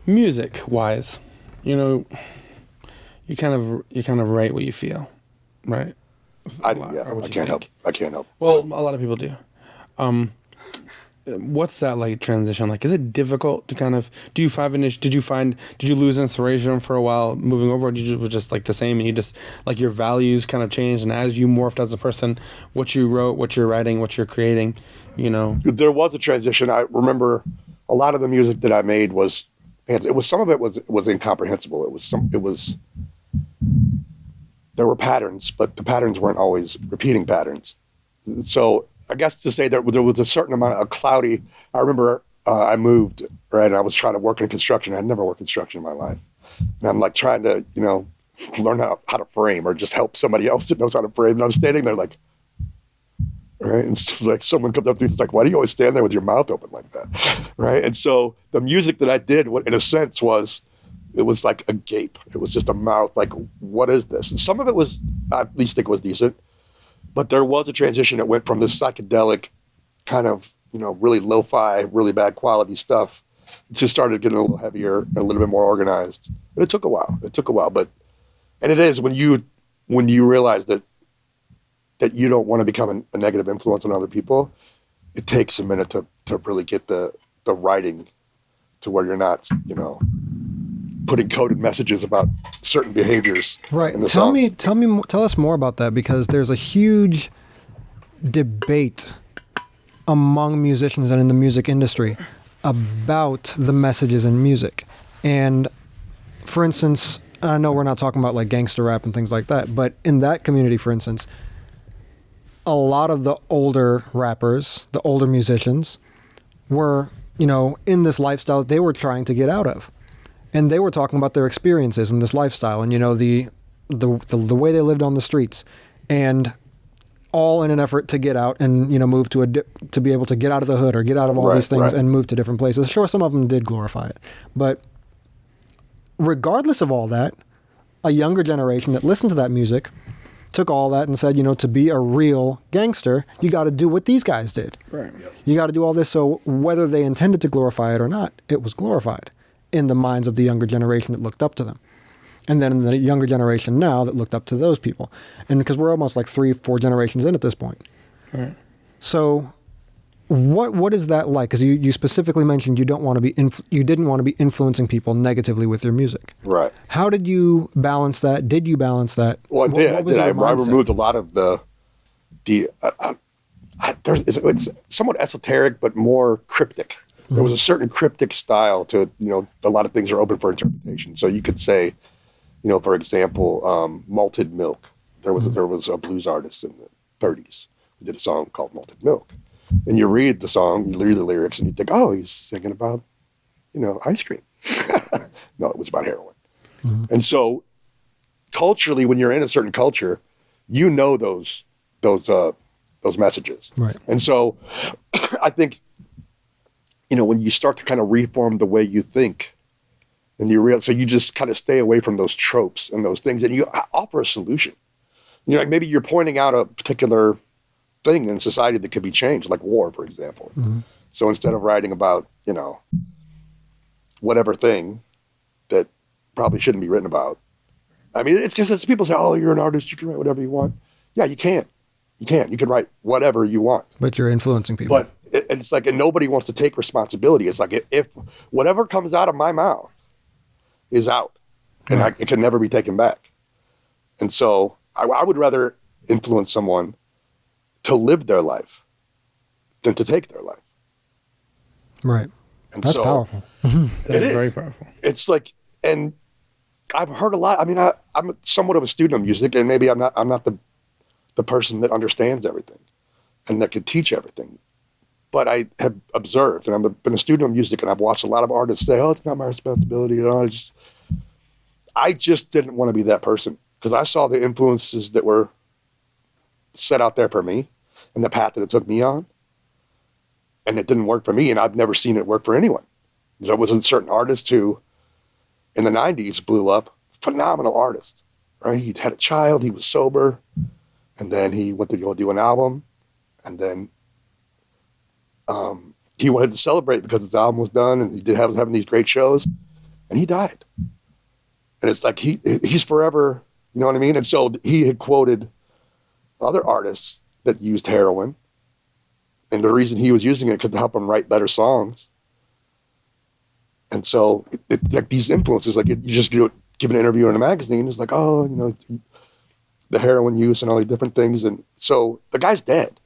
music wise, you know, you kind of write what you feel, right? I can't help. I can't help. Well, a lot of people do. What's that like transition like? Is it difficult to kind of, did you lose inspiration for a while moving over, or did you was just like the same and you just like your values kind of changed, and as you morphed as a person, what you wrote, what you're writing, what you're creating, you know? There was a transition. I remember a lot of the music that I made was some of it was incomprehensible. There were patterns, but the patterns weren't always repeating patterns. So I guess to say that there was a certain amount of cloudy. I remember I moved, right, and I was trying to work in construction. I'd never worked construction in my life. And I'm like trying to, learn how to frame or just help somebody else that knows how to frame. And I'm standing there like, right, and so, like someone comes up to me, it's like, why do you always stand there with your mouth open like that, right? And so the music that I did, in a sense, it was like a gape. It was just a mouth, like, what is this? And some of it was, I at least think, was decent. But there was a transition that went from this psychedelic kind of, really lo-fi, really bad quality stuff to started getting a little heavier and a little bit more organized. But it took a while. And it is when you realize that you don't want to become a negative influence on other people, it takes a minute to really get the writing to where you're not, putting coded messages about certain behaviors. Right. Tell us more about that, because there's a huge debate among musicians and in the music industry about the messages in music. And for instance, I know we're not talking about like gangster rap and things like that, but in that community, for instance, a lot of the older rappers, the older musicians were, in this lifestyle that they were trying to get out of. And they were talking about their experiences in this lifestyle and, the way they lived on the streets, and all in an effort to get out and, move to be able to get out of the hood or get out of all these things and move to different places. Sure, some of them did glorify it. But regardless of all that, a younger generation that listened to that music took all that and said, to be a real gangster, you got to do what these guys did. Right. You got to do all this. So whether they intended to glorify it or not, it was glorified in the minds of the younger generation that looked up to them. And then in the younger generation now that looked up to those people. And because we're almost like 3-4 generations in at this point. Right. So what is that like? Because you specifically mentioned you didn't want to be influencing people negatively with your music. Right. How did you balance that? Did you balance that? Well, I did. I removed a lot of it's somewhat esoteric, but more cryptic. There was a certain cryptic style to, a lot of things are open for interpretation. So you could say, for example, Malted Milk. There was a blues artist in the 1930s who did a song called Malted Milk. And you read the song, you read the lyrics, and you think, oh, he's singing about, ice cream. No, it was about heroin. Mm-hmm. And so culturally, when you're in a certain culture, those messages. Right. And so I think, when you start to kind of reform the way you think, and so you just kind of stay away from those tropes and those things, and you offer a solution. Like maybe you're pointing out a particular thing in society that could be changed, like war, for example. Mm-hmm. So instead of writing about, whatever thing that probably shouldn't be written about, I mean, it's just as people say, oh, you're an artist, you can write whatever you want. Yeah, you can't. You can write whatever you want. But you're influencing people. But it's like, and nobody wants to take responsibility. It's like, if whatever comes out of my mouth is out, and it can never be taken back. And so I would rather influence someone to live their life than to take their life. Right. And that's powerful. That is very powerful. It's like, and I've heard a lot. I mean, I'm somewhat of a student of music, and maybe I'm not the person that understands everything and that could teach everything. But I have observed, and I've been a student of music, and I've watched a lot of artists say, oh, it's not my responsibility. I just didn't want to be that person, because I saw the influences that were set out there for me and the path that it took me on. And it didn't work for me, and I've never seen it work for anyone. There was a certain artist who, in the 90s, blew up, phenomenal artist, right? He'd had a child, he was sober, and then he went to go do an album, and then he wanted to celebrate because his album was done, and he did having these great shows, and he died. And it's like he's forever, you know what I mean? And so he had quoted other artists that used heroin, and the reason he was using it could help him write better songs. And so like these influences, like you just give an interview in a magazine, it's like, oh, you know, the heroin use and all these different things. And so the guy's dead,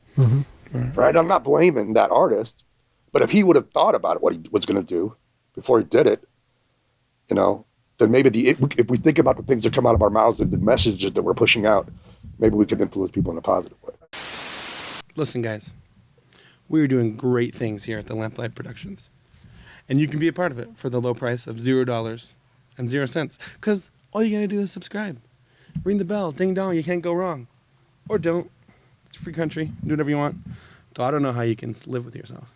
right? I'm not blaming that artist, but if he would have thought about what he was going to do before he did it, you know, then maybe if we think about the things that come out of our mouths and the messages that we're pushing out, maybe we can influence people in a positive way. Listen, guys, we are doing great things here at the Lamplight Productions. And you can be a part of it for the low price of $0.00. Because all you got to do is subscribe. Ring the bell, ding dong, you can't go wrong. Or don't. It's a free country. Do whatever you want. Though I don't know how you can live with yourself.